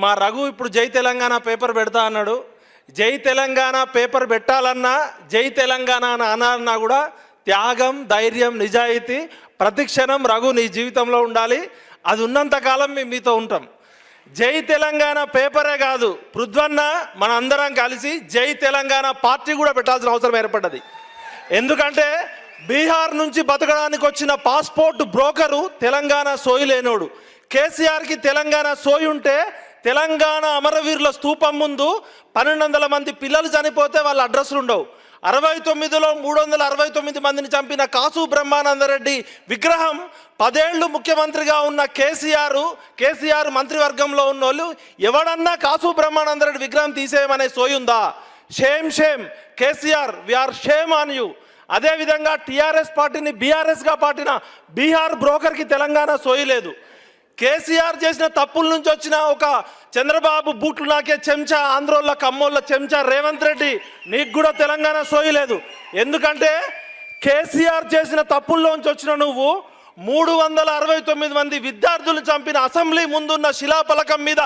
మా రఘు ఇప్పుడు జై తెలంగాణ పేపర్ పెడతా అన్నాడు. జై తెలంగాణ పేపర్ పెట్టాలన్నా, జై తెలంగాణ అని అనాలన్నా కూడా త్యాగం, ధైర్యం, నిజాయితీ ప్రతిక్షణం రఘు నీ జీవితంలో ఉండాలి. అది ఉన్నంతకాలం మేము మీతో ఉంటాం. జై తెలంగాణ పేపరే కాదు, పృథ్వన్న మన అందరం కలిసి జై తెలంగాణ పార్టీ కూడా పెట్టాల్సిన అవసరం ఏర్పడ్డది. ఎందుకంటే బీహార్ నుంచి బతకడానికి వచ్చిన పాస్పోర్ట్ బ్రోకరు తెలంగాణ సోయి లేనోడు. కేసీఆర్కి తెలంగాణ సోయి ఉంటే తెలంగాణ అమరవీరుల స్తూపం ముందు 1200 మంది పిల్లలు చనిపోతే వాళ్ళ అడ్రస్లు ఉండవు. 69లో 369 మందిని చంపిన కాసు బ్రహ్మానందరెడ్డి విగ్రహం 10 ఏళ్ళు ముఖ్యమంత్రిగా ఉన్న కేసీఆర్ మంత్రివర్గంలో ఉన్న వాళ్ళు ఎవడన్నా కాసు బ్రహ్మానందరెడ్డి విగ్రహం తీసేయమనే సోయి ఉందా? Shame shame KCR, we are shame on you. అదేవిధంగా టీఆర్ఎస్ పార్టీని బీఆర్ఎస్గా పాటిన బీహార్ బ్రోకర్కి తెలంగాణ సోయి లేదు. కేసీఆర్ చేసిన తప్పుల నుంచి వచ్చిన ఒక చంద్రబాబు బూట్లు నాకే చెంచా, ఆంధ్రోళ్ళ కమ్మోళ్ళ చెంచా రేవంత్ రెడ్డి, నీకు కూడా తెలంగాణ సోయి లేదు. ఎందుకంటే కేసీఆర్ చేసిన తప్పుల్లోంచి వచ్చిన నువ్వు 369 మంది విద్యార్థులు చంపిన అసెంబ్లీ ముందున్న శిలాఫలకం మీద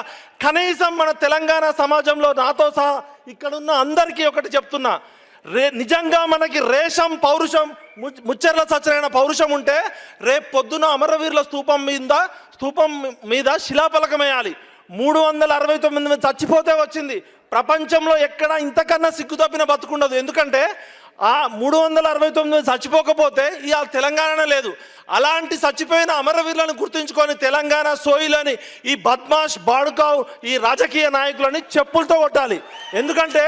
కనీసం మన తెలంగాణ సమాజంలో నాతో సహా ఇక్కడున్న అందరికీ ఒకటి చెప్తున్నా, నిజంగా మనకి రేషం పౌరుషం, ముచ్చర్ల సత్యనారాయణ పౌరుషం ఉంటే రేపు పొద్దున అమరవీరుల స్తూపం మీద శిలాఫలకం వేయాలి. 369 మంది చచ్చిపోతే వచ్చింది. ప్రపంచంలో ఎక్కడ ఇంతకన్నా సిగ్గుతప్పిన బతుకుండదు. ఎందుకంటే ఆ 369 చచ్చిపోకపోతే ఇవాళ తెలంగాణ లేదు. అలాంటి చచ్చిపోయిన అమరవీరులను గుర్తుంచుకొని తెలంగాణ సోయిలని ఈ బద్మాష్ బాడుకావు ఈ రాజకీయ నాయకులని చెప్పులతో కొట్టాలి. ఎందుకంటే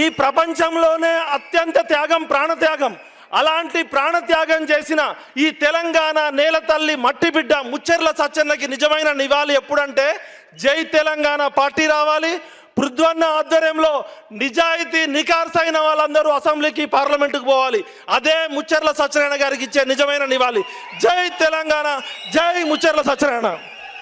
ఈ ప్రపంచంలోనే అత్యంత త్యాగం ప్రాణత్యాగం. అలాంటి ప్రాణత్యాగం చేసిన ఈ తెలంగాణ నేల తల్లి మట్టి బిడ్డ ముచ్చెర్ల సత్యన్నకి నిజమైన నివాళి ఎప్పుడంటే జై తెలంగాణ పార్టీ రావాలి. పృథ్వన్న ఆధ్వర్యంలో నిజాయితీ నికార్సైన వాళ్ళందరూ అసెంబ్లీకి పార్లమెంటుకు పోవాలి. అదే ముచ్చెర్ల సత్యనారాయణ గారికి ఇచ్చే నిజమైన నివాళి. జై తెలంగాణ, జై ముచ్చెర్ల సత్యనారాయణ.